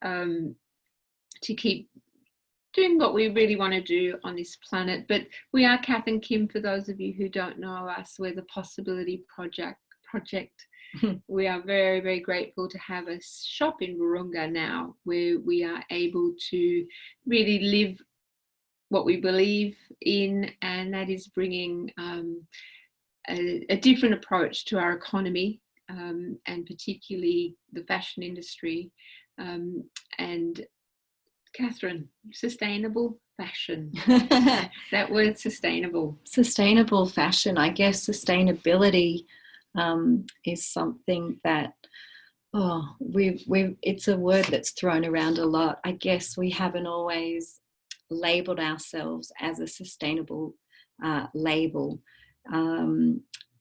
to keep doing what we really want to do on this planet. But we are Kath and Kim, for those of you who don't know us. We're the Possibility Project. We are very, very grateful to have a shop in Ku-ring-gai now, where we are able to really live what we believe in, and that is bringing a different approach to our economy, and particularly the fashion industry. And Catherine, sustainable fashion. That word, sustainable. Sustainable fashion, I guess sustainability is something that, it's a word that's thrown around a lot. I guess we haven't always labelled ourselves as a sustainable label,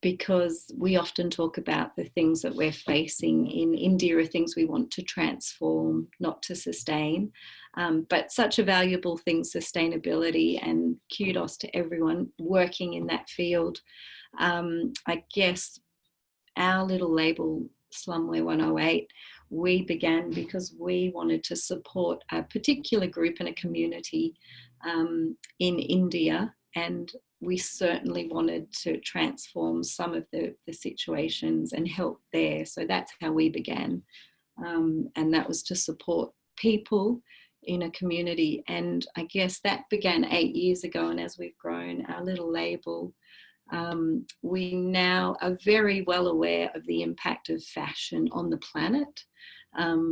because we often talk about the things that we're facing in India are things we want to transform, not to sustain. But such a valuable thing, sustainability, and kudos to everyone working in that field. I guess our little label, Slumwear 108, we began because we wanted to support a particular group and a community in India, and we certainly wanted to transform some of the situations and help there. So that's how we began, and that was to support people in a community. And I guess that began 8 years ago, and as we've grown our little label, we now are very well aware of the impact of fashion on the planet.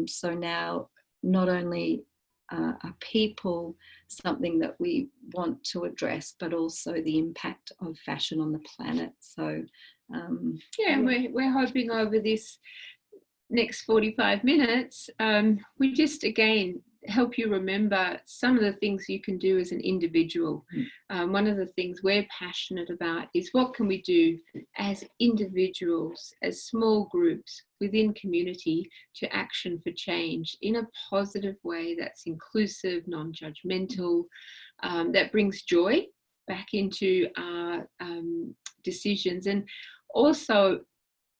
So now not only are people something that we want to address, but also the impact of fashion on the planet. So we're hoping over this next 45 minutes, we just again help you remember some of the things you can do as an individual. One of the things we're passionate about is what can we do as individuals, as small groups within community, to action for change in a positive way that's inclusive, non-judgmental, that brings joy back into our decisions, and also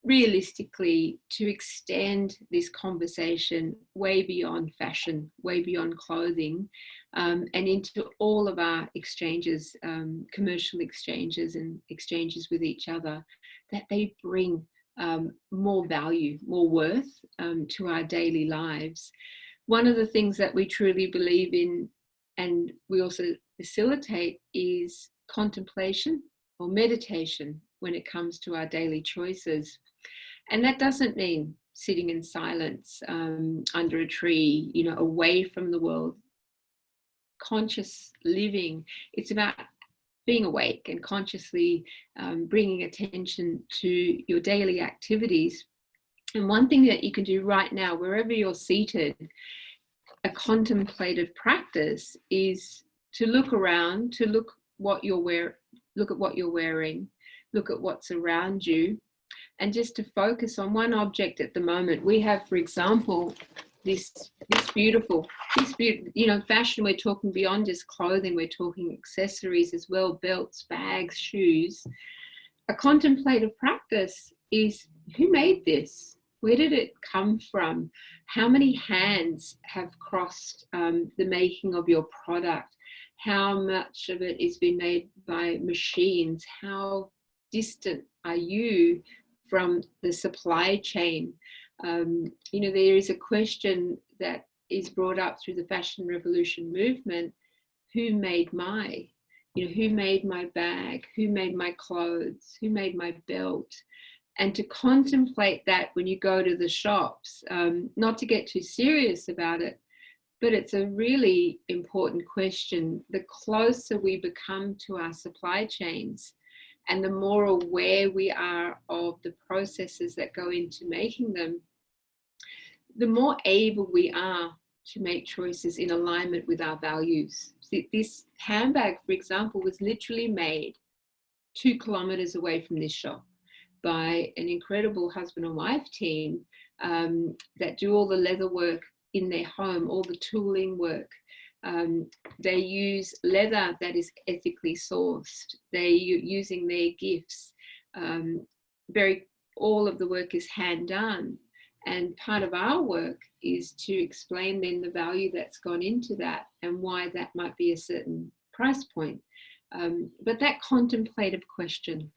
realistically to extend this conversation way beyond fashion, way beyond clothing, and into all of our exchanges, commercial exchanges and exchanges with each other, that they bring more value, more worth to our daily lives. One of the things that we truly believe in, and we also facilitate, is contemplation or meditation when it comes to our daily choices. And that doesn't mean sitting in silence under a tree, away from the world. Conscious living, it's about being awake and consciously bringing attention to your daily activities. And one thing that you can do right now, wherever you're seated, a contemplative practice, is to look around, to look at what you're wearing, look at what's around you, and just to focus on one object at the moment. We have, for example, this beautiful, fashion. We're talking beyond just clothing. We're talking accessories as well, belts, bags, shoes. A contemplative practice is, who made this? Where did it come from? How many hands have crossed the making of your product? How much of it is being made by machines? How distant are you from the supply chain? There is a question that is brought up through the fashion revolution movement: who made who made my bag? Who made my clothes? Who made my belt? And to contemplate that when you go to the shops, not to get too serious about it, but it's a really important question. The closer we become to our supply chains, and the more aware we are of the processes that go into making them, the more able we are to make choices in alignment with our values. This handbag, for example, was literally made 2 kilometers away from this shop by an incredible husband and wife team that do all the leather work in their home, all the tooling work. They use leather that is ethically sourced. They're using their gifts. All of the work is hand done. And part of our work is to explain then the value that's gone into that and why that might be a certain price point. But that contemplative question,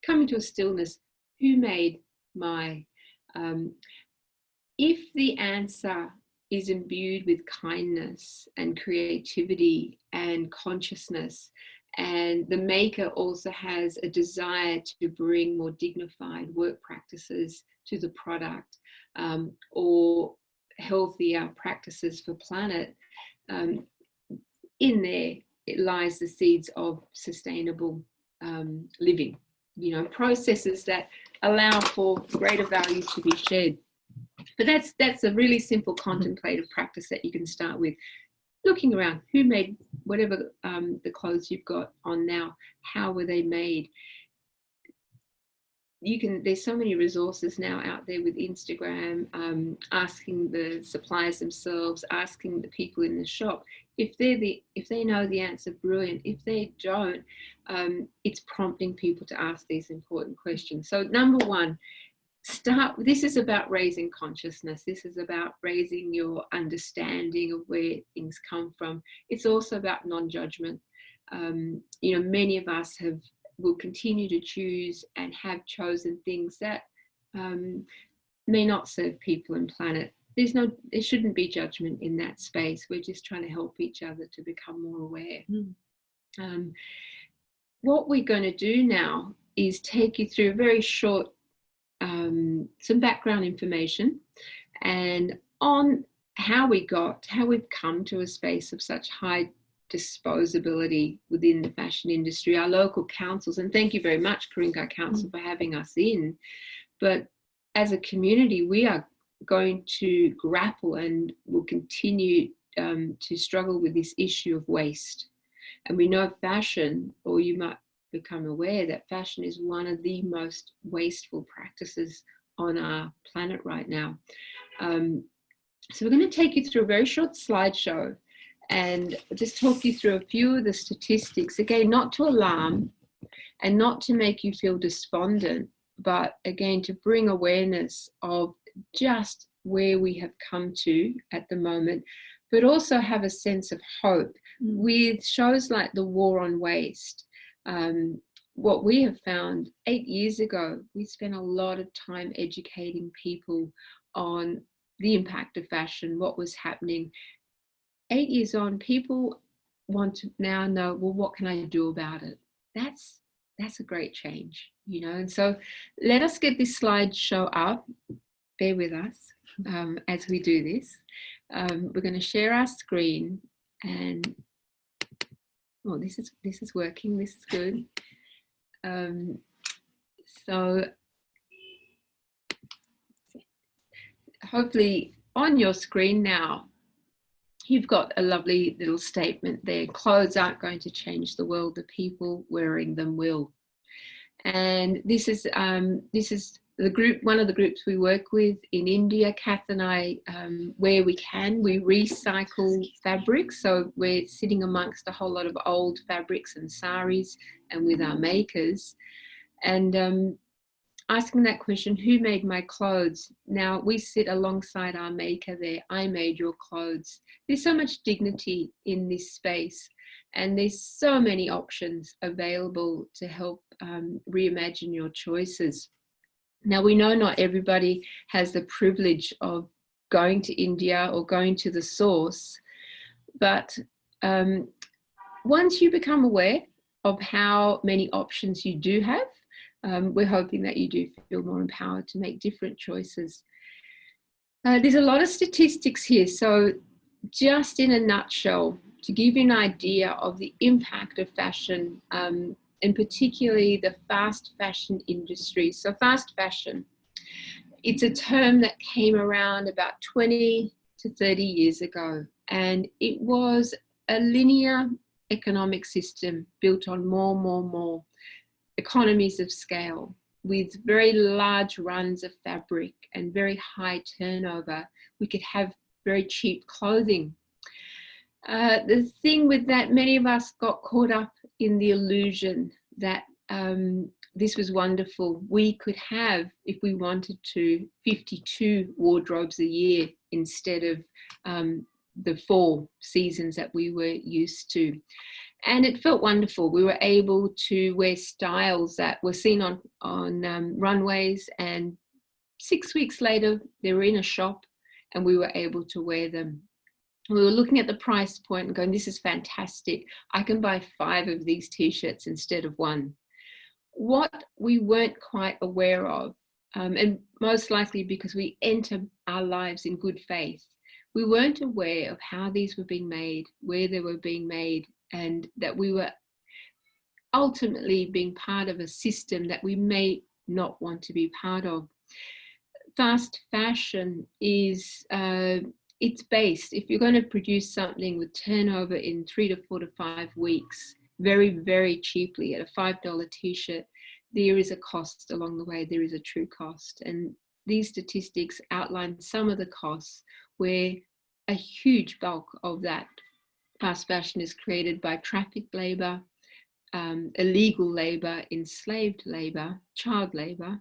coming to a stillness, who made my, if the answer is imbued with kindness and creativity and consciousness, and the maker also has a desire to bring more dignified work practices to the product, or healthier practices for planet, in there it lies the seeds of sustainable living, processes that allow for greater value to be shared. But that's a really simple contemplative practice that you can start with. Looking around, who made whatever the clothes you've got on now, how were they made? There's so many resources now out there with Instagram, asking the suppliers themselves, asking the people in the shop. If they know the answer, brilliant. If they don't, it's prompting people to ask these important questions. So number one, this is about raising consciousness. This is about raising your understanding of where things come from. It's also about non-judgment. Many of us will continue to choose and have chosen things that may not serve people and planet. There shouldn't be judgment in that space. We're just trying to help each other to become more aware. What we're going to do now is take you through a very short, some background information and on how we've come to a space of such high disposability within the fashion industry, our local councils, and thank you very much, Ku-ring-gai Council, for having us in. But as a community, we are going to grapple and will continue to struggle with this issue of waste. And we know fashion, or you might become aware that fashion is one of the most wasteful practices on our planet right now. So we're going to take you through a very short slideshow and just talk you through a few of the statistics, again, not to alarm and not to make you feel despondent, but again, to bring awareness of just where we have come to at the moment, but also have a sense of hope with shows like The War on Waste. What we have found 8 years ago, we spent a lot of time educating people on the impact of fashion, what was happening. 8 years on, people want to now know, well, what can I do about it? That's a great change, and so let us get this slideshow up. Bear with us as we do this. We're going to share our screen, and this is working. This is good. So hopefully on your screen now, you've got a lovely little statement there. Clothes aren't going to change the world. The people wearing them will. And this is the group, one of the groups we work with in India. Kath and I, where we can, we recycle fabrics. So we're sitting amongst a whole lot of old fabrics and saris and with our makers. And asking that question, who made my clothes? Now we sit alongside our maker there. I made your clothes. There's so much dignity in this space, and there's so many options available to help reimagine your choices. Now we know not everybody has the privilege of going to India or going to the source, but once you become aware of how many options you do have, we're hoping that you do feel more empowered to make different choices. There's a lot of statistics here. So just in a nutshell, to give you an idea of the impact of fashion, and particularly the fast fashion industry. So fast fashion, it's a term that came around about 20 to 30 years ago. And it was a linear economic system built on more economies of scale, with very large runs of fabric and very high turnover. We could have very cheap clothing. The thing with that, many of us got caught up in the illusion that this was wonderful. We could have, if we wanted to, 52 wardrobes a year instead of the 4 seasons that we were used to. And it felt wonderful. We were able to wear styles that were seen on runways, and 6 weeks later, they were in a shop and we were able to wear them. We were looking at the price point and going, this is fantastic. I can buy 5 of these t-shirts instead of 1. What we weren't quite aware of, and most likely because we enter our lives in good faith, we weren't aware of how these were being made, where they were being made, and that we were ultimately being part of a system that we may not want to be part of. Fast fashion is, it's based, if you're going to produce something with turnover in 3 to 4 to 5 weeks, very, very cheaply at a $5 t-shirt, there is a cost along the way. There is a true cost. And these statistics outline some of the costs where a huge bulk of that fast fashion is created by trafficked labor, illegal labor, enslaved labor, child labor.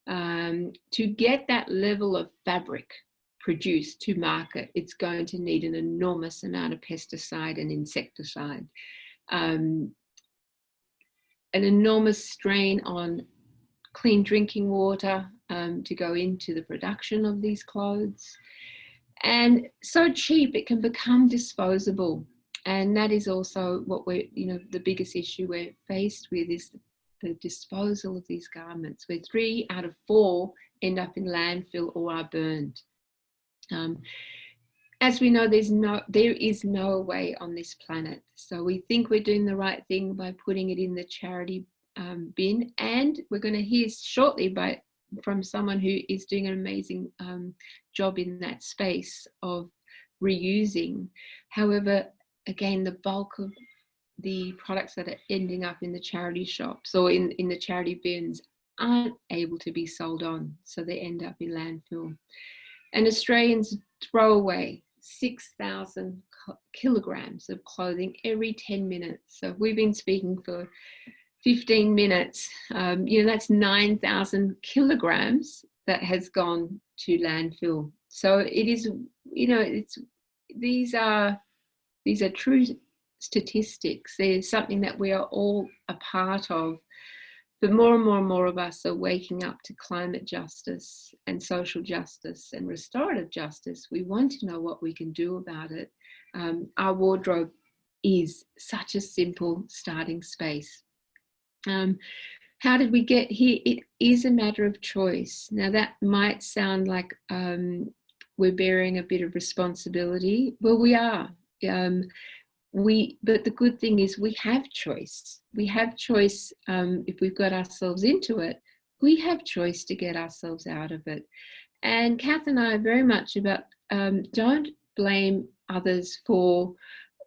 To get that level of fabric produced to market, it's going to need an enormous amount of pesticide and insecticide. An enormous strain on clean drinking water to go into the production of these clothes. And so cheap, it can become disposable. And that is also what we're, the biggest issue we're faced with is the disposal of these garments, where 3 out of 4 end up in landfill or are burned. As we know, there is no way on this planet. So we think we're doing the right thing by putting it in the charity bin. And we're going to hear shortly from someone who is doing an amazing job in that space of reusing. However, again, the bulk of the products that are ending up in the charity shops or in the charity bins aren't able to be sold on. So they end up in landfill. And Australians throw away 6,000 kilograms of clothing every 10 minutes. So we've been speaking for 15 minutes. That's 9,000 kilograms that has gone to landfill. So it is, these are true statistics. There's something that we are all a part of. But more and more and more of us are waking up to climate justice and social justice and restorative justice. We want to know what we can do about it. Our wardrobe is such a simple starting space. How did we get here? It is a matter of choice. Now that might sound like we're bearing a bit of responsibility. Well, we are. But the good thing is we have choice. We have choice if we've got ourselves into it. We have choice to get ourselves out of it. And Kath and I are very much about don't blame others for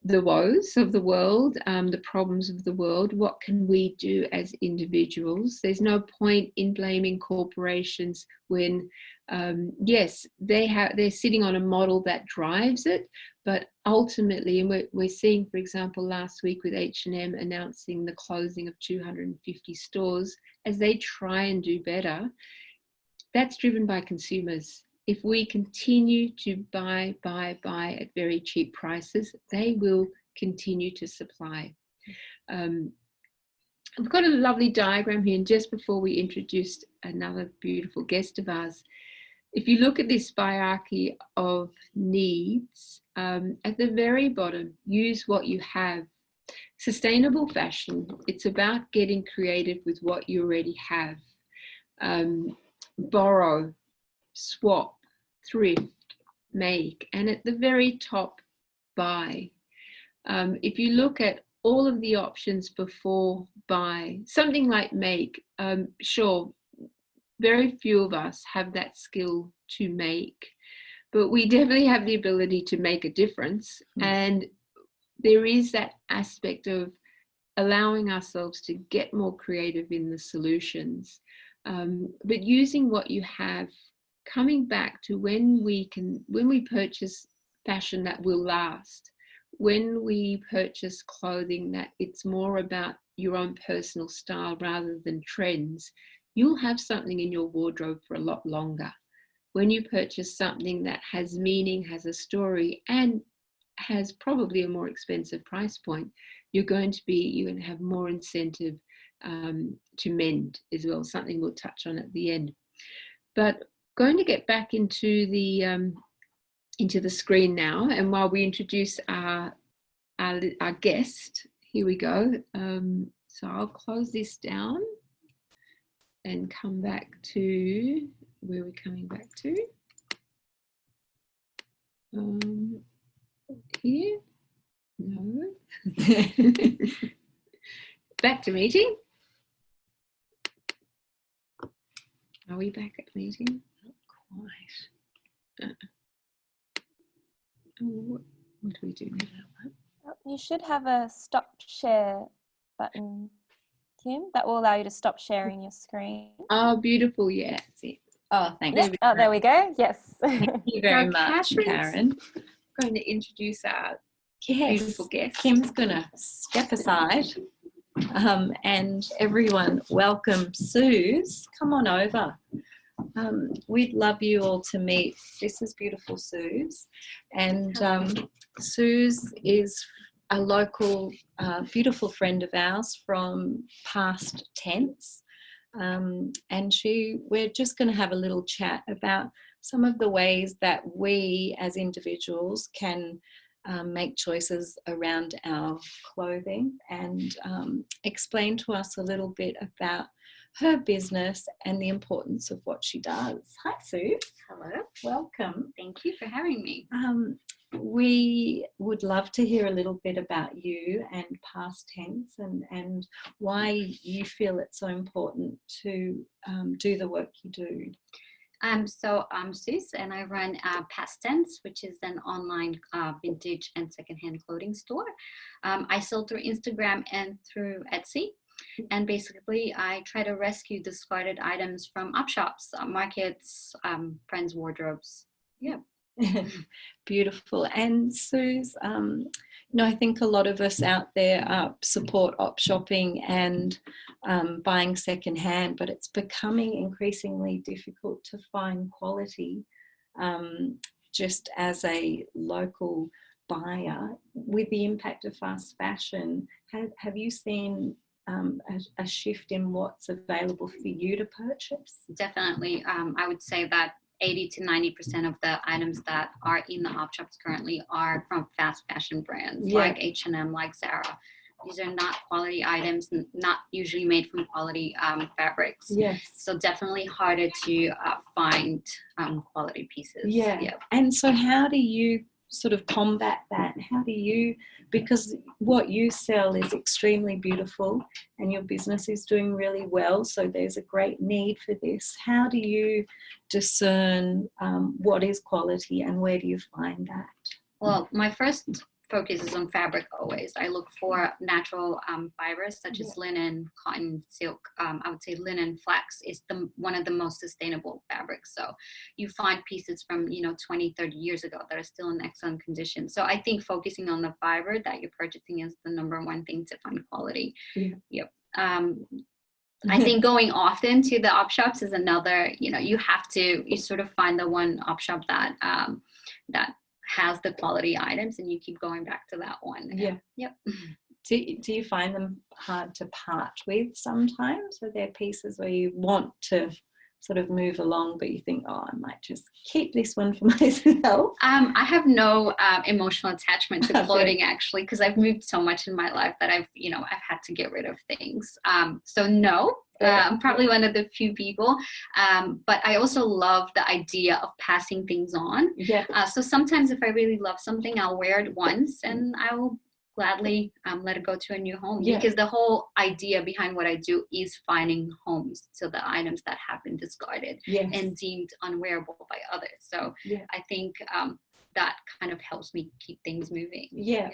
the woes of the world, the problems of the world. What can we do as individuals? There's no point in blaming corporations when, yes, they're sitting on a model that drives it, but ultimately, and we're seeing, for example, last week with H&M announcing the closing of 250 stores as they try and do better, that's driven by consumers. If we continue to buy at very cheap prices, they will continue to supply. I've got a lovely diagram here, and just before we introduced another beautiful guest of ours, if you look at this hierarchy of needs, at the very bottom, use what you have. Sustainable fashion, it's about getting creative with what you already have. Borrow, swap, thrift, make, and at the very top, buy. If you look at all of the options before buy, something like make, sure, very few of us have that skill to make, but we definitely have the ability to make a difference. And there is that aspect of allowing ourselves to get more creative in the solutions, but using what you have, coming back to when we purchase fashion that will last. when we purchase clothing that it's more about your own personal style rather than trends, you'll have something in your wardrobe for a lot longer. When you purchase something that has meaning, has a story, and has probably a more expensive price point, you're going to have more incentive to mend as well. Something we'll touch on at the end. But going to get back into the screen now, and while we introduce our guest, here we go. So I'll close this down and come back to where we're coming back to. Here, no. Back to meeting. Are we back at meeting? Not quite. What do we do now? You should have a stop share button, Kim, that will allow you to stop sharing your screen. Oh, beautiful. Yeah, that's it. Oh, thanks. Yep. Oh, there we go. Yes. Thank you very much, Karen. I'm going to introduce our Yes, beautiful guest. Kim's going to step aside, and everyone welcome Suze. Come on over. We'd love you all to meet. This is beautiful Suze, and Suze is a local beautiful friend of ours from past tense, and we're just going to have a little chat about some of the ways that we as individuals can make choices around our clothing, and explain to us a little bit about her business and the importance of what she does. Hi, Sue. Hello. Welcome. Thank you for having me. We would love to hear a little bit about you and past tense, and why you feel it's so important to do the work you do. So I'm Suze, and I run Past Tense, which is an online vintage and secondhand clothing store. I sell through Instagram and through Etsy. And basically, I try to rescue discarded items from op shops, markets, friends' wardrobes. Yeah. Beautiful. And Suze, I think a lot of us out there support op shopping and buying secondhand, but it's becoming increasingly difficult to find quality. Just as a local buyer, with the impact of fast fashion, have you seen a shift in what's available for you to purchase? Definitely. I would say that 80 to 90% of the items that are in the op shops currently are from fast fashion brands like H&M, like Zara. These are not quality items, not usually made from quality fabrics. Yes. So definitely harder to find quality pieces. Yeah. Yep. And so how do you sort of combat that? How do you, because what you sell is extremely beautiful and your business is doing really well, so there's a great need for this. How do you discern what is quality and where do you find that? Well, my first focus is on fabric always. I look for natural fibers such as linen, cotton, silk. I would say linen, flax is one of the most sustainable fabrics. So you find pieces from 20, 30 years ago that are still in excellent condition. So I think focusing on the fiber that you're purchasing is the number one thing to find quality. Yeah. Yep. I think going often to the op shops is another. You sort of find the one op shop that has the quality items, and you keep going back to that one. Yeah. Yep. Do you find them hard to part with sometimes? Are there pieces where you want to sort of move along, but you think, oh, I might just keep this one for myself? I have no emotional attachment to clothing, actually, because I've moved so much in my life that I've had to get rid of things. So no. I'm probably one of the few people, but I also love the idea of passing things on. Yeah. So sometimes if I really love something, I'll wear it once and I will gladly let it go to a new home. Yeah. Because the whole idea behind what I do is finding homes to the items that have been discarded and deemed unwearable by others. So I think that kind of helps me keep things moving. Yeah.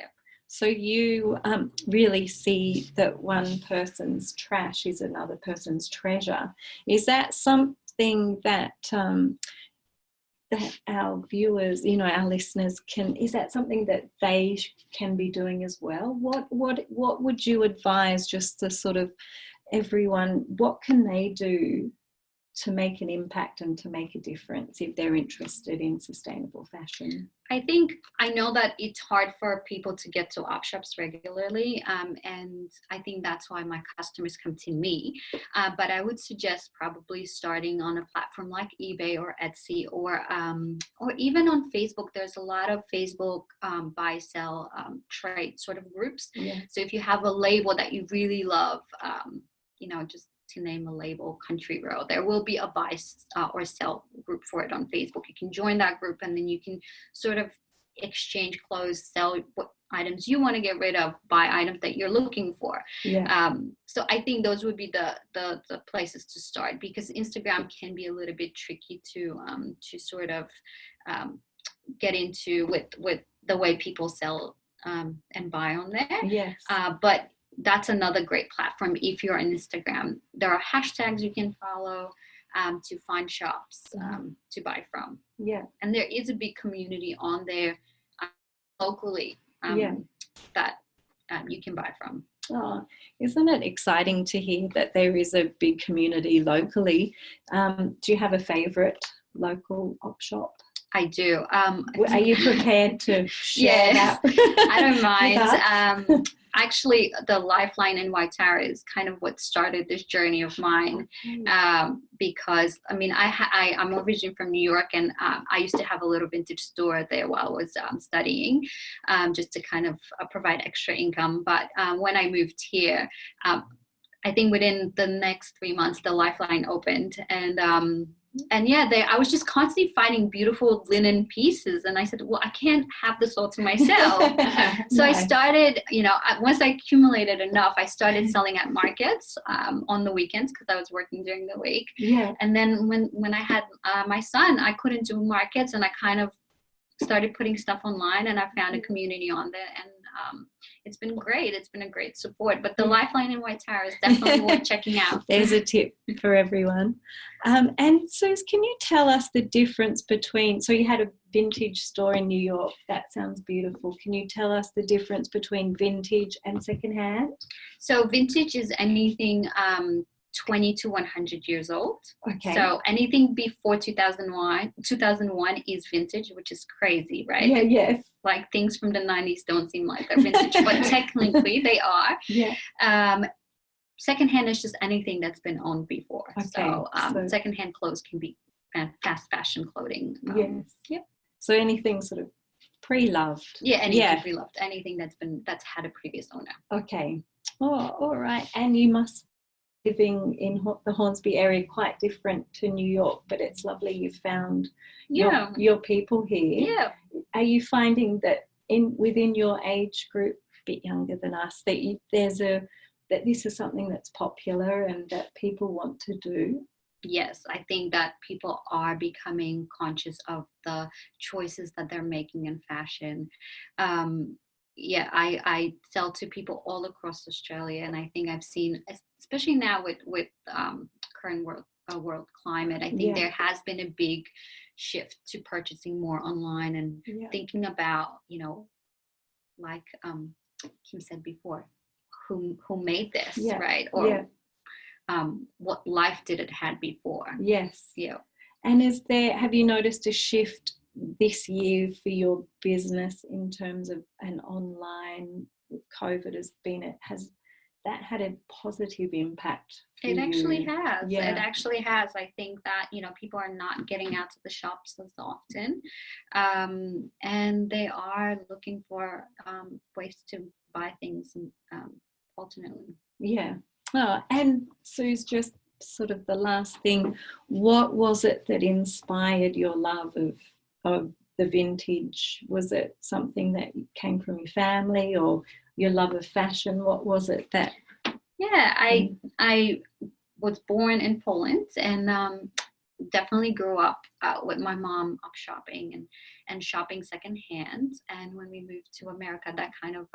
So you really see that one person's trash is another person's treasure. Is that something that that our viewers, you know, our listeners can, is that something that they can be doing as well? What would you advise, just the sort of everyone, what can they do to make an impact and to make a difference if they're interested in sustainable fashion? I know that it's hard for people to get to op shops regularly, and I think that's why my customers come to me. But I would suggest probably starting on a platform like eBay or Etsy, or even on Facebook. There's a lot of Facebook buy, sell, trade sort of groups. Yeah. So if you have a label that you really love, you know, just to name a label, Country Road, there will be a buy or sell group for it on Facebook. You can join that group, and then you can sort of exchange clothes, sell what items you want to get rid of, buy items that you're looking for. Yeah. So I think those would be the places to start, because Instagram can be a little bit tricky to sort of get into with the way people sell and buy on there. Yes. But that's another great platform. If you're on Instagram, there are hashtags you can follow to find shops to buy from. Yeah. And there is a big community on there locally that you can buy from. Oh, isn't it exciting to hear that there is a big community locally? Do you have a favourite local op shop? I do. Are you prepared to share that? I don't mind. Actually, the Lifeline in Waitara is kind of what started this journey of mine, because I mean, I'm originally from New York, and I used to have a little vintage store there while I was studying, just to kind of provide extra income. But when I moved here, I think within the next 3 months, the Lifeline opened, and yeah, I was just constantly finding beautiful linen pieces, and I said, well, I can't have this all to myself. So nice. I started, you know, once I accumulated enough, I started selling at markets on the weekends, because I was working during the week. Yeah. And then when I had my son, I couldn't do markets, and I kind of started putting stuff online, and I found a community on there, and it's been great. It's been a great support. But the Lifeline in Waitara is definitely worth checking out. There's a tip for everyone. And Suze, can you tell us the difference between, so you had a vintage store in New York. That sounds beautiful. Can you tell us the difference between vintage and secondhand? So vintage is anything 20 to 100 years old. Okay. So anything before 2001 is vintage, which is crazy, right? Yeah, yes. Like things from the 90s don't seem like they're vintage, but technically they are. Yeah. Secondhand is just anything that's been owned before. Okay. So secondhand clothes can be fast fashion clothing. Yes. Yep. So anything sort of pre-loved. Yeah, anything pre-loved, anything that's had a previous owner. Okay. Oh, all right. And you must living in the Hornsby area, quite different to New York, but it's lovely you've found your people here. Yeah. Are you finding that within your age group, a bit younger than us, that that this is something that's popular and that people want to do? Yes, I think that people are becoming conscious of the choices that they're making in fashion. I sell to people all across Australia, and I think I've seen, especially now with current world climate, I think there has been a big shift to purchasing more online and thinking about, you know, like Kim said before, who made this, right? Or what life did it had before? Yes. Yeah. And have you noticed a shift this year for your business in terms of an online? COVID has that had a positive impact for It actually you? has. Yeah. It actually has. I think that, you know, people are not getting out to the shops as often, and they are looking for ways to buy things alternately. Yeah. Oh, and Suze, just sort of the last thing, what was it that inspired your love of the vintage? Was it something that came from your family or your love of fashion? What was it that? Yeah, I was born in Poland, and definitely grew up with my mom up shopping and shopping secondhand. And when we moved to America, that kind of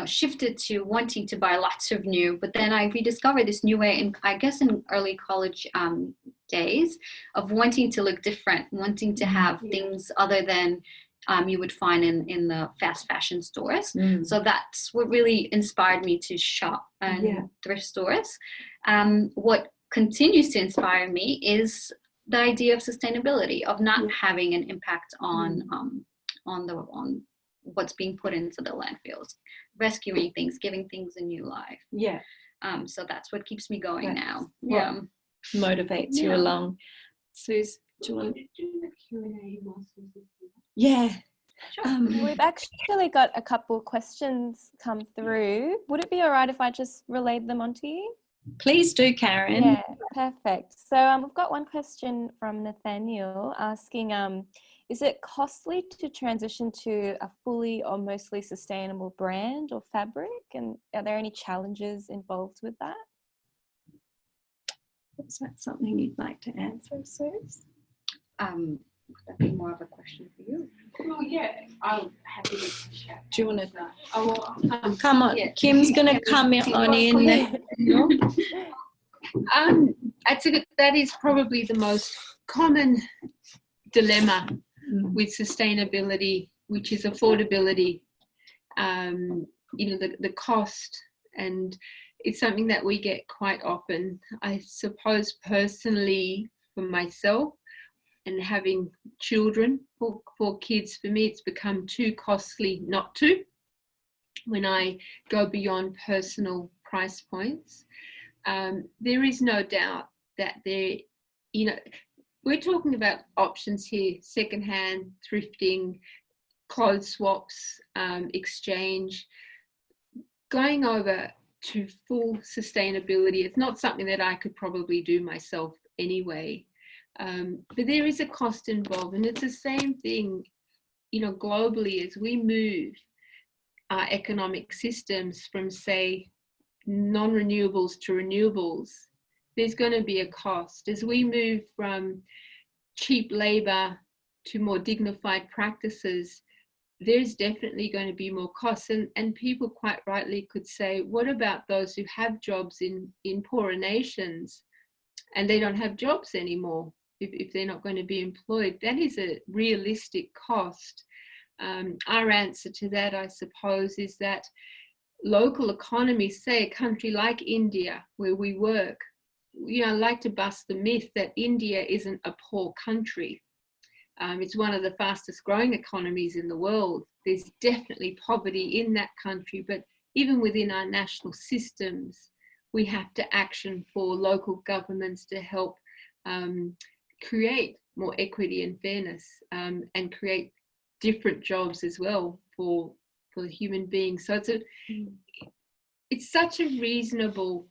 shifted to wanting to buy lots of new. But then I rediscovered this new way, in I guess in early college days, of wanting to look different, wanting to have things other than you would find in the fast fashion stores. So that's what really inspired me to shop in thrift stores. What continues to inspire me is the idea of sustainability, of not having an impact on what's being put into the landfills, rescuing things, giving things a new life. So that's what keeps me going now. Motivates you along. Suze, do you want to do the Q&A more? Sure. We've actually got a couple questions come through. Would it be all right if I just relayed them onto you? Please do, Karen. Yeah, perfect. So we've got one question from Nathaniel asking, is it costly to transition to a fully or mostly sustainable brand or fabric? And are there any challenges involved with that? Is that something you'd like to answer, Suze? That'd be more of a question for you. Well, yeah, I'm happy to chat. Do you want to? Oh, well, come on, yeah. Kim's going to come on in. That is probably the most common dilemma with sustainability, which is affordability. The cost, and it's something that we get quite often. I suppose personally for myself, and having children, for kids, for me, it's become too costly not to, when I go beyond personal price points. There is no doubt that we're talking about options here: secondhand, thrifting, clothes swaps, exchange. Going over to full sustainability, it's not something that I could probably do myself anyway. But there is a cost involved, and it's the same thing, globally, as we move our economic systems from, say, non-renewables to renewables. There's going to be a cost. As we move from cheap labor to more dignified practices, there's definitely going to be more costs. And people quite rightly could say, what about those who have jobs in poorer nations and they don't have jobs anymore? If they're not going to be employed, that is a realistic cost. Our answer to that, I suppose, is that local economies, say a country like India, where we work, I like to bust the myth that India isn't a poor country. It's one of the fastest growing economies in the world. There's definitely poverty in that country, but even within our national systems, we have to action for local governments to help create more equity and fairness, and create different jobs as well for the human beings. So it's such a reasonable,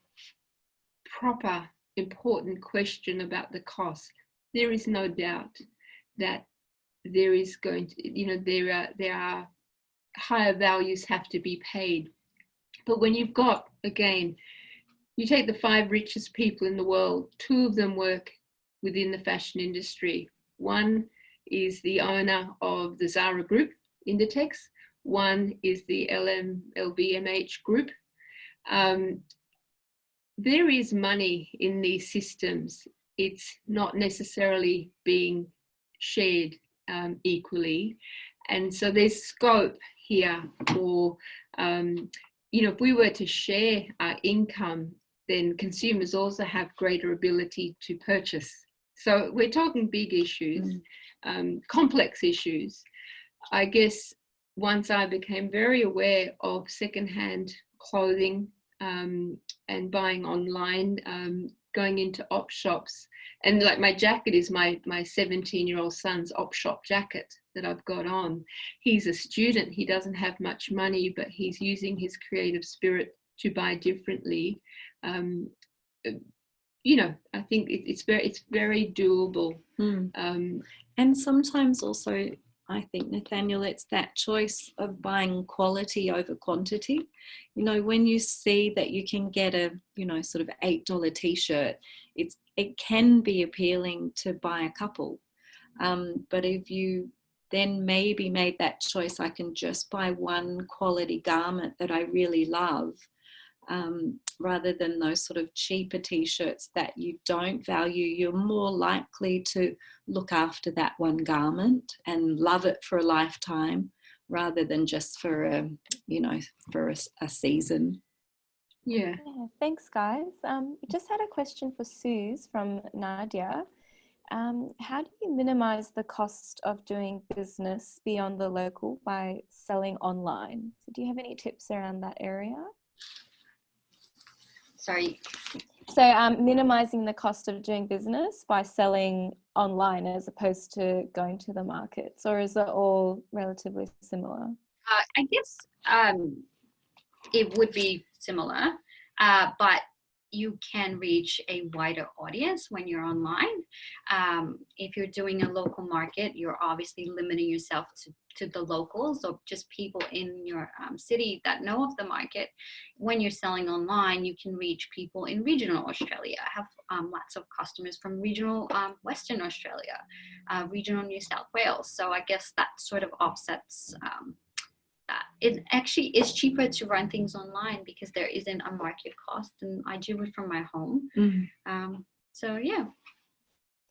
proper, important question about the cost. There is no doubt that there is going to, there are higher values have to be paid. But when you've got, again, you take the 5 richest people in the world, 2 of them work within the fashion industry. One is the owner of the Zara Group, Inditex. One is the LVMH Group. There is money in these systems. It's not necessarily being shared equally. And so there's scope here for, if we were to share our income, then consumers also have greater ability to purchase. So we're talking big issues, complex issues. I guess once I became very aware of secondhand clothing and buying online, going into op shops, and like my jacket is my 17-year-old son's op shop jacket that I've got on. He's a student, he doesn't have much money, but he's using his creative spirit to buy differently. I think it's very doable. And sometimes also, I think, Nathaniel, it's that choice of buying quality over quantity. When you see that you can get a, sort of $8 t-shirt, it's it can be appealing to buy a couple. But if you then maybe made that choice, I can just buy one quality garment that I really love, rather than those sort of cheaper t-shirts that you don't value, you're more likely to look after that one garment and love it for a lifetime rather than just for a season. Yeah. Thanks, guys. We just had a question for Suze from Nadia. How do you minimize the cost of doing business beyond the local by selling online? So do you have any tips around that area? Sorry. So minimizing the cost of doing business by selling online as opposed to going to the markets, or is it all relatively similar? I guess it would be similar, but you can reach a wider audience when you're online. If you're doing a local market, you're obviously limiting yourself to the locals or just people in your city that know of the market. When you're selling online, you can reach people in regional Australia. I have lots of customers from regional Western Australia, regional New South Wales. So I guess that sort of offsets that. It actually is cheaper to run things online because there isn't a market cost, and I do it from my home. So yeah.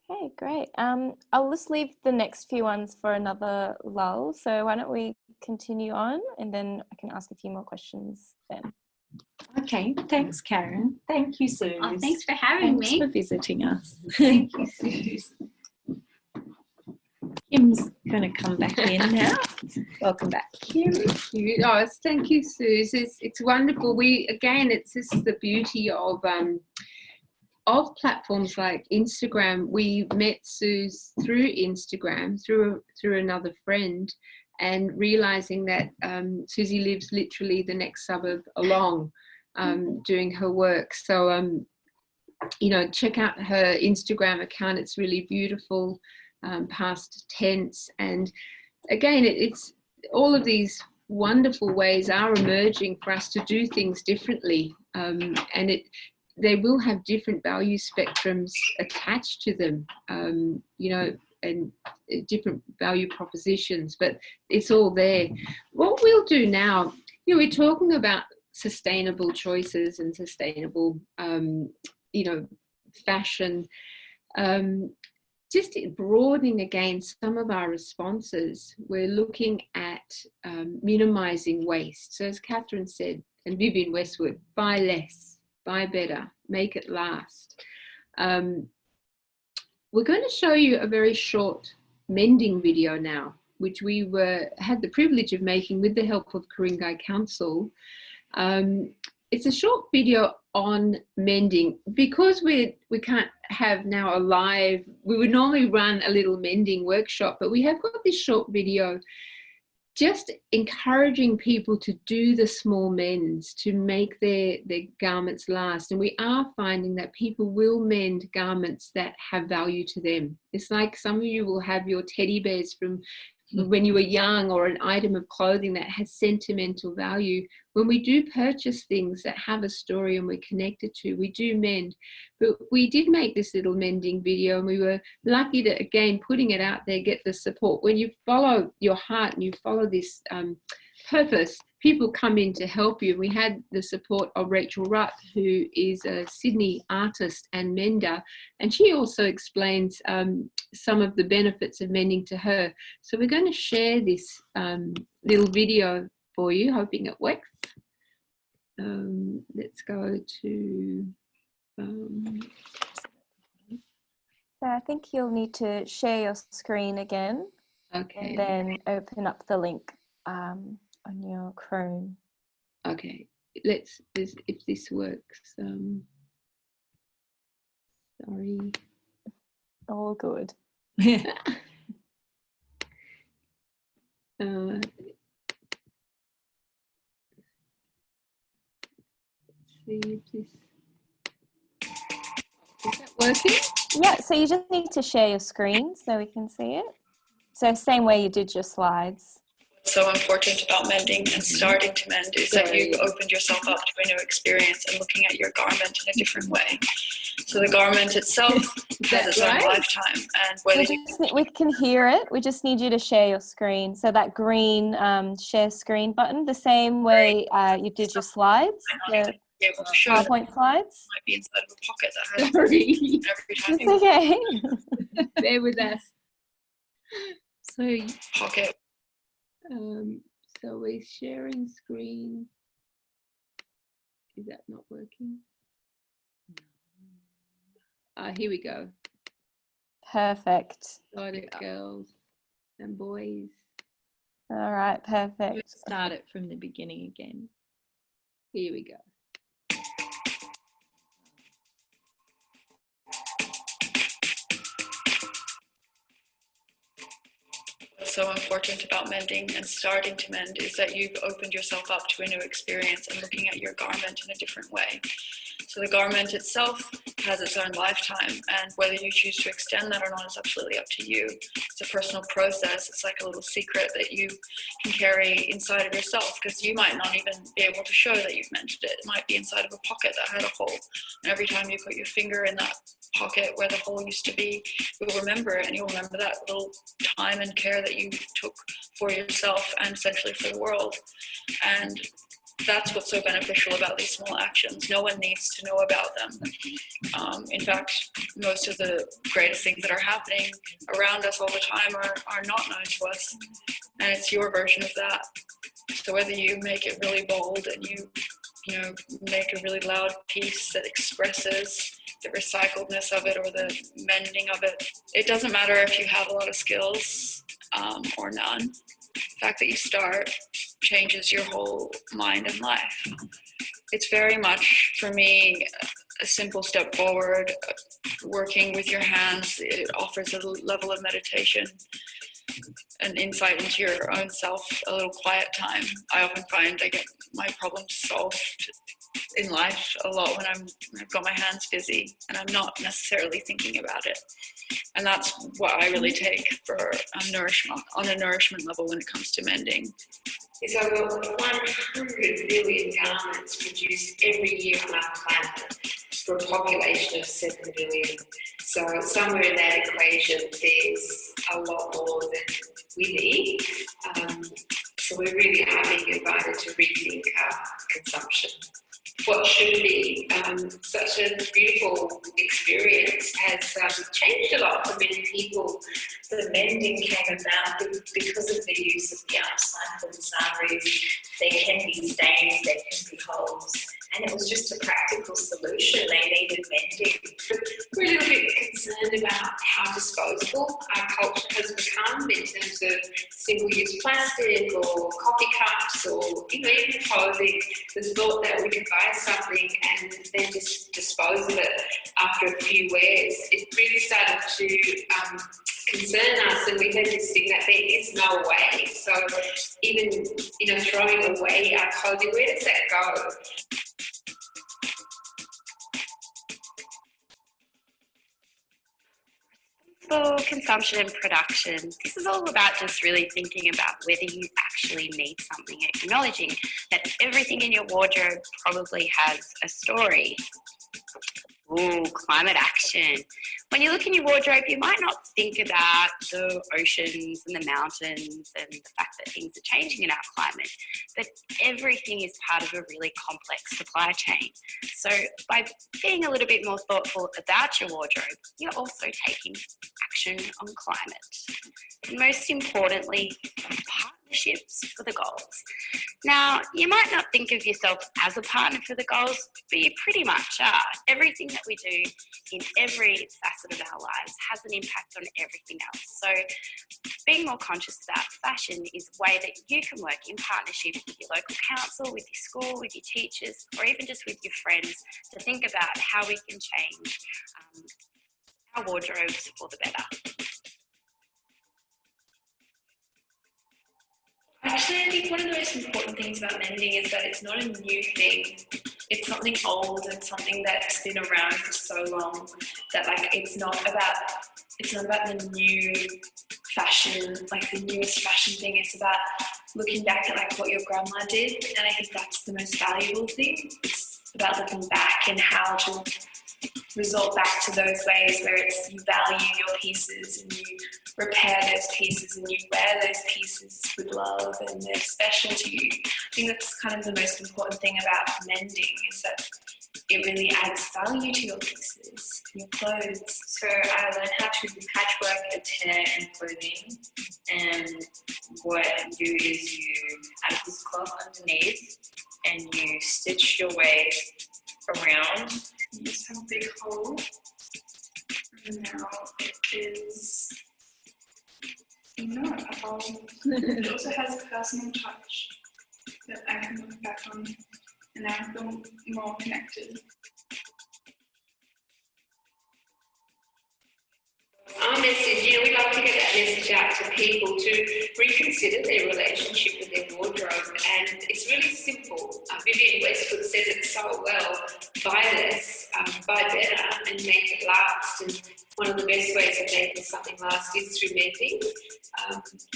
Okay, great. I'll just leave the next few ones for another lull. So why don't we continue on, and then I can ask a few more questions then. Okay, thanks, Karen. Thank you, Suze. Oh, thanks for having me. Thanks for visiting us. Thank you, Suze. Kim's going to come back in now. Welcome back, Kim. Oh, thank you, Suze. It's wonderful. This is the beauty of platforms like Instagram. We met Suze through Instagram, through another friend, and realizing that Susie lives literally the next suburb along, doing her work. So, check out her Instagram account. It's really beautiful, past tense. And again, it's all of these wonderful ways are emerging for us to do things differently. And they will have different value spectrums attached to them, and different value propositions, but it's all there. What we'll do now, we're talking about sustainable choices and sustainable, fashion, just broadening again some of our responses. We're looking at minimizing waste. So as Catherine said, and Vivian Westwood, buy less, buy better, make it last. We're going to show you a very short mending video now, which we had the privilege of making with the help of Ku-ring-gai Council. It's a short video on mending. Because we can't have now a live, we would normally run a little mending workshop, but we have got this short video just encouraging people to do the small mends, to make their garments last. And we are finding that people will mend garments that have value to them. It's like some of you will have your teddy bears from when you were young, or an item of clothing that has sentimental value. When we do purchase things that have a story and we're connected to, we do mend. But we did make this little mending video, and we were lucky to, again, putting it out there, get the support. When you follow your heart and you follow this purpose, people come in to help you. We had the support of Rachel Rutt, who is a Sydney artist and mender, and she also explains some of the benefits of mending to her. So we're going to share this little video for you, hoping it works. Let's go to... So I think you'll need to share your screen again. Okay. And then open up the link on your Chrome. Okay, if this works. Sorry. All good. See if this is that working? Yeah, so you just need to share your screen so we can see it. So same way you did your slides. So important about mending and starting to mend is that you've opened yourself up to a new experience and looking at your garment in a different way. So the garment itself has its own lifetime, and whether we can hear it. We just need you to share your screen. So that green share screen button, the same way you did your slides, the able to show PowerPoint slides. Might be inside of a pocket that has every time. It's okay. Bear with us. So Pocket. So we're sharing screen. Is that not working? Here we go. Perfect. Got it, girls and boys. All right, perfect. Start it from the beginning again. Here we go. What's so important about mending and starting to mend is that you've opened yourself up to a new experience and looking at your garment in a different way. So the garment itself has its own lifetime, and whether you choose to extend that or not is absolutely up to you. It's a personal process. It's like a little secret that you can carry inside of yourself, because you might not even be able to show that you've mended it. It might be inside of a pocket that had a hole, and every time you put your finger in that pocket where the hole used to be, you'll remember it, and you'll remember that little time and care that you took for yourself and essentially for the world. And that's what's so beneficial about these small actions. No one needs to know about them. In fact, most of the greatest things that are happening around us all the time are not known to us, and it's your version of that. So whether you make it really bold and you make a really loud piece that expresses the recycledness of it or the mending of it, it doesn't matter if you have a lot of skills or none. The fact that you start changes your whole mind and life. It's very much, for me, a simple step forward. Working with your hands, it offers a level of meditation, an insight into your own self, a little quiet time. I often find I get my problems solved in life a lot when I've got my hands busy and I'm not necessarily thinking about it. And that's what I really take for on a nourishment level when it comes to mending. There's over 100 billion garments produced every year on our planet for a population of 7 billion. So somewhere in that equation, there's a lot more than we need. So we really are being invited to rethink our consumption. What should be such a beautiful experience has changed a lot for many people. The mending came about because of the use of the upcycled saris. There can be stains, there can be holes, and it was just a practical solution. They needed mending. We're a little bit concerned about how disposable our culture has become in terms of single-use plastic or coffee cups or even clothing. The thought that we could buy something and then just dispose of it after a few wears, it really started to concern us, and we had this thing that there is no way. So even throwing away our clothing, where does that go? For consumption and production, this is all about just really thinking about whether you actually need something, acknowledging that everything in your wardrobe probably has a story. Ooh, climate action. When you look in your wardrobe, you might not think about the oceans and the mountains and the fact that things are changing in our climate, but everything is part of a really complex supply chain. So by being a little bit more thoughtful about your wardrobe, you're also taking action on climate. And most importantly, partnerships for the goals. Now, you might not think of yourself as a partner for the goals, but you pretty much are. Everything that we do in every facet of our lives has an impact on everything else. So being more conscious about fashion is a way that you can work in partnership with your local council, with your school, with your teachers, or even just with your friends to think about how we can change our wardrobes for the better. Actually, I think one of the most important things about mending is that it's not a new thing. It's something old and something that's been around for so long that it's not about the new fashion, like the newest fashion thing. It's about looking back at like what your grandma did, and I think that's the most valuable thing. It's about looking back and how to resort back to those ways where it's you value your pieces and you repair those pieces and you wear those pieces with love and they're special to you. I think that's kind of the most important thing about mending, is that it really adds value to your pieces, your clothes. So I learned how to do patchwork and tear and clothing, and what you do is you add this cloth underneath and you stitch your way around. You just have a big hole, and now it is not a hole. It also has a personal touch that I can look back on, and I feel more connected. Our message, we'd love to get that message out to people to reconsider their relationship with their wardrobe, and it's really simple. Vivienne Westwood says it so well: buy less, buy better, and make it last. And one of the best ways of making something last is through mending.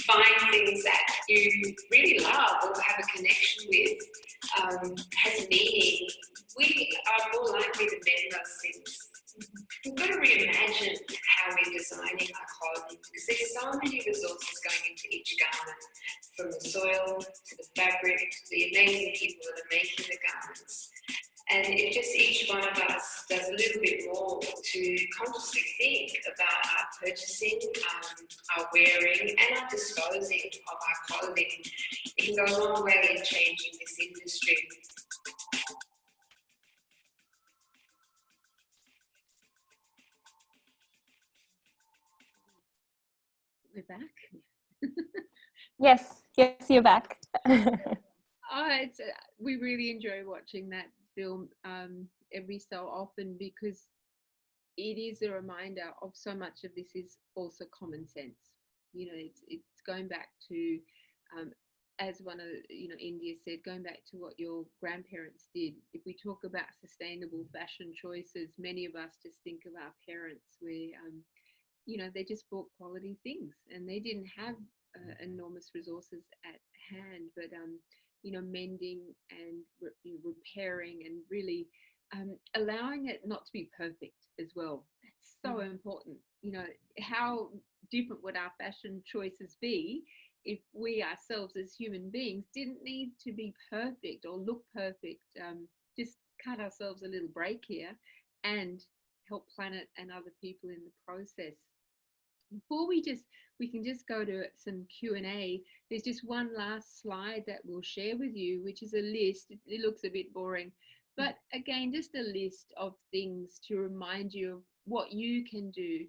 Find things that you really love or have a connection with, has meaning. We are more likely to mend those things. We've got to reimagine how we're designing our clothing, because there's so many resources going into each garment, from the soil to the fabric to the amazing people that are making the garments. And if just each one of us does a little bit more to consciously think about our purchasing, our wearing and our disposing of our clothing, it can go a long way in changing this industry. We're back. Yes, you're back. We really enjoy watching that film every so often, because it is a reminder of so much of this is also common sense. It's going back to, as one of India said, going back to what your grandparents did. If we talk about sustainable fashion choices, many of us just think of our parents, where they just bought quality things and they didn't have enormous resources at hand, but mending and repairing and really allowing it not to be perfect as well. That's so important. How different would our fashion choices be if we ourselves as human beings didn't need to be perfect or look perfect? Just cut ourselves a little break here and help planet and other people in the process. Before we can just go to some Q&A. There's just one last slide that we'll share with you, which is a list. It looks a bit boring, but again, just a list of things to remind you of what you can do.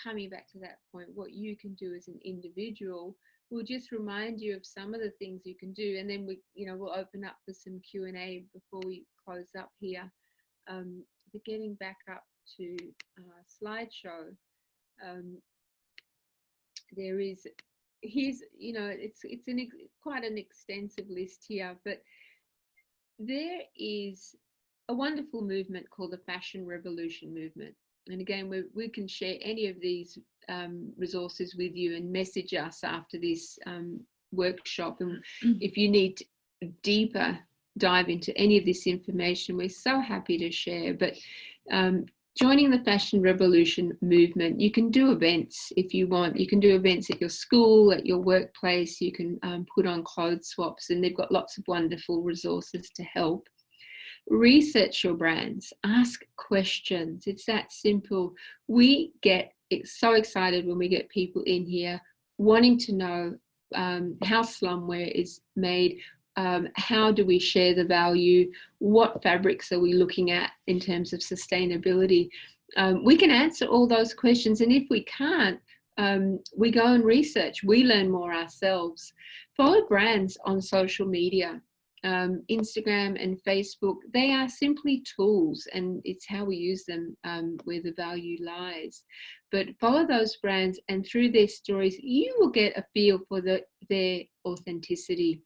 Coming back to that point, what you can do as an individual. We'll just remind you of some of the things you can do, and then we'll open up for some Q&A before we close up here. But getting back up to slideshow. It's quite an extensive list here, but there is a wonderful movement called the Fashion Revolution movement. And again, we can share any of these resources with you and message us after this workshop. And if you need deeper dive into any of this information, we're so happy to share. But joining the Fashion Revolution movement, you can do events if you want. You can do events at your school, at your workplace. You can put on clothes swaps, and they've got lots of wonderful resources to help. Research your brands, ask questions. It's that simple. We get so excited when we get people in here wanting to know how slumwear is made. How do we share the value? What fabrics are we looking at in terms of sustainability? We can answer all those questions, and if we can't, we go and research. We learn more ourselves. Follow brands on social media, Instagram and Facebook. They are simply tools, and it's how we use them where the value lies. But follow those brands, and through their stories, you will get a feel for their authenticity.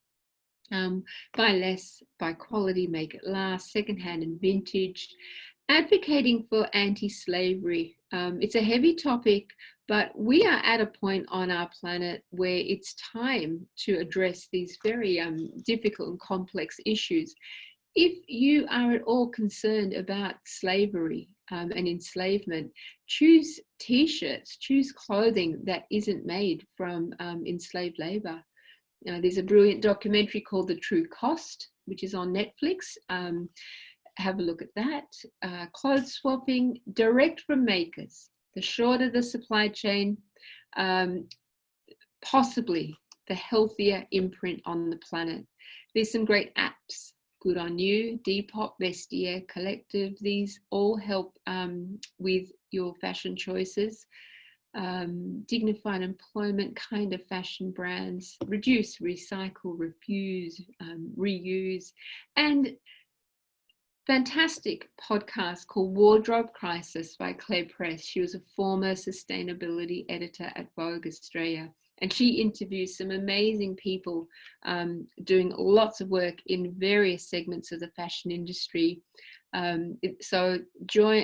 Buy less, buy quality, make it last, secondhand and vintage. Advocating for anti-slavery. It's a heavy topic, But we are at a point on our planet where it's time to address these very difficult and complex issues. If you are at all concerned about slavery and enslavement, choose t-shirts, choose clothing that isn't made from enslaved labor. There's a brilliant documentary called The True Cost, which is on Netflix. Have a look at that. Clothes swapping direct from makers. The shorter the supply chain, possibly the healthier imprint on the planet. There's some great apps. Good on You, Depop, Vestiaire, Collective. These all help with your fashion choices. Dignified employment kind of fashion brands. Reduce, recycle, refuse, reuse. And fantastic podcast called Wardrobe Crisis by Claire Press. She was a former sustainability editor at Vogue Australia. And she interviews some amazing people doing lots of work in various segments of the fashion industry. So join,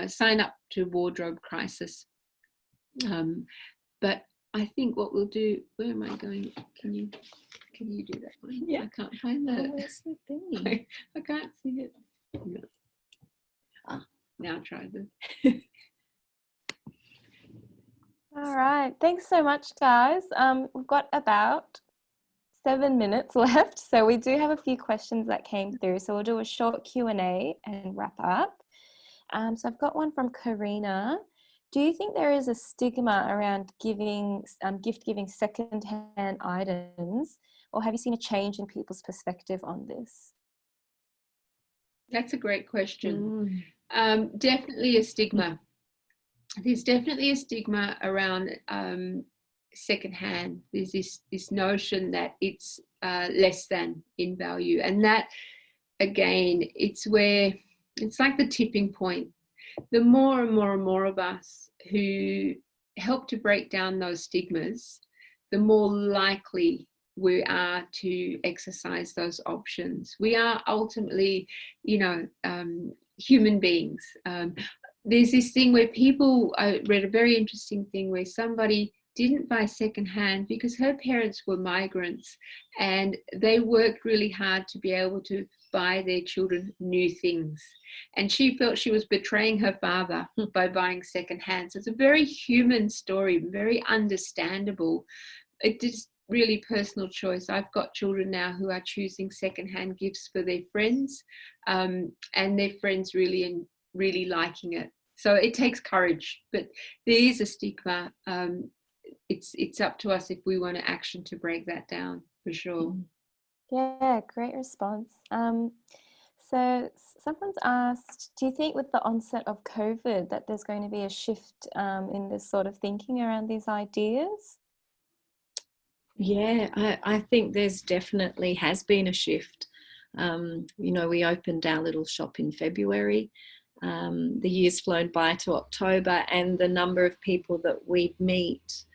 sign up to Wardrobe Crisis. But I think what we'll do, where am I going? Can you do that one? Yeah. I can't find that. Oh, where's the thing? I can't see it. No. Now try this. All right. Thanks so much, guys. We've got about 7 minutes left. So we do have a few questions that came through. So we'll do a short Q&A and wrap up. So I've got one from Karina. Do you think there is a stigma around gift giving secondhand items, or have you seen a change in people's perspective on this? That's a great question. Definitely a stigma. There's definitely a stigma around secondhand. There's this notion that it's less than in value, and that again, it's like the tipping point. The more and more and more of us who help to break down those stigmas, the more likely we are to exercise those options. We are ultimately, human beings. There's this thing where I read a very interesting thing where somebody didn't buy secondhand because her parents were migrants and they worked really hard to be able to buy their children new things. And she felt she was betraying her father by buying secondhand. So it's a very human story, very understandable. It is really personal choice. I've got children now who are choosing secondhand gifts for their friends, and their friends really liking it. So it takes courage, but there is a stigma. It's up to us if we want to action to break that down, for sure. Yeah, great response. So someone's asked, do you think with the onset of COVID that there's going to be a shift in this sort of thinking around these ideas? Yeah, I think there's definitely has been a shift. We opened our little shop in February. The year's flown by to October, and the number of people that we meet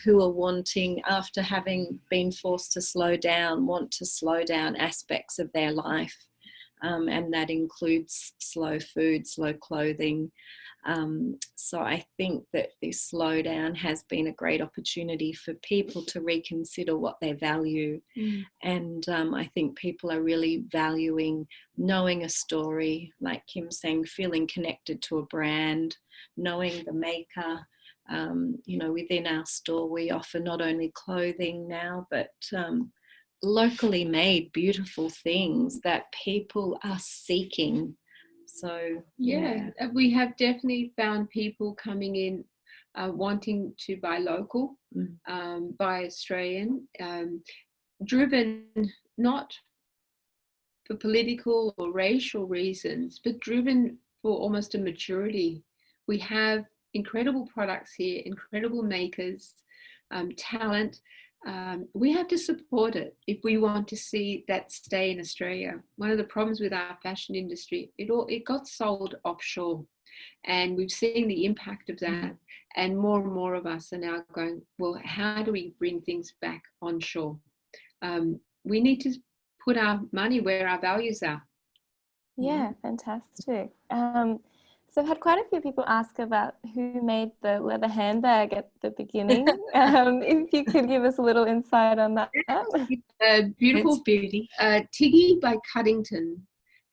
who are wanting, after having been forced to slow down, want to slow down aspects of their life. And that includes slow food, slow clothing. So I think that this slowdown has been a great opportunity for people to reconsider what they value. And I think people are really valuing knowing a story, like Kim saying, feeling connected to a brand, knowing the maker. Within our store, we offer not only clothing now, but locally made beautiful things that people are seeking. So yeah, we have definitely found people coming in wanting to buy local, buy Australian, driven not for political or racial reasons, but driven for almost a maturity. We have incredible products here, incredible makers, talent. We have to support it if we want to see that stay in Australia. One of the problems with our fashion industry, it got sold offshore, and we've seen the impact of that. And more of us are now going, well, how do we bring things back onshore? We need to put our money where our values are. Yeah, fantastic. So I've had quite a few people ask about who made the leather handbag at the beginning. If you could give us a little insight on that. Beautiful It's beauty. Tiggy by Cuddington.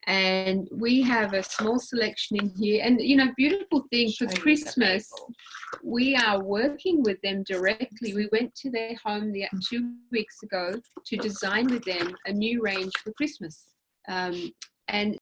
And we have a small selection in here. And, you know, beautiful thing for Christmas, we are working with them directly. We went to their home 2 weeks ago to design with them a new range for Christmas. And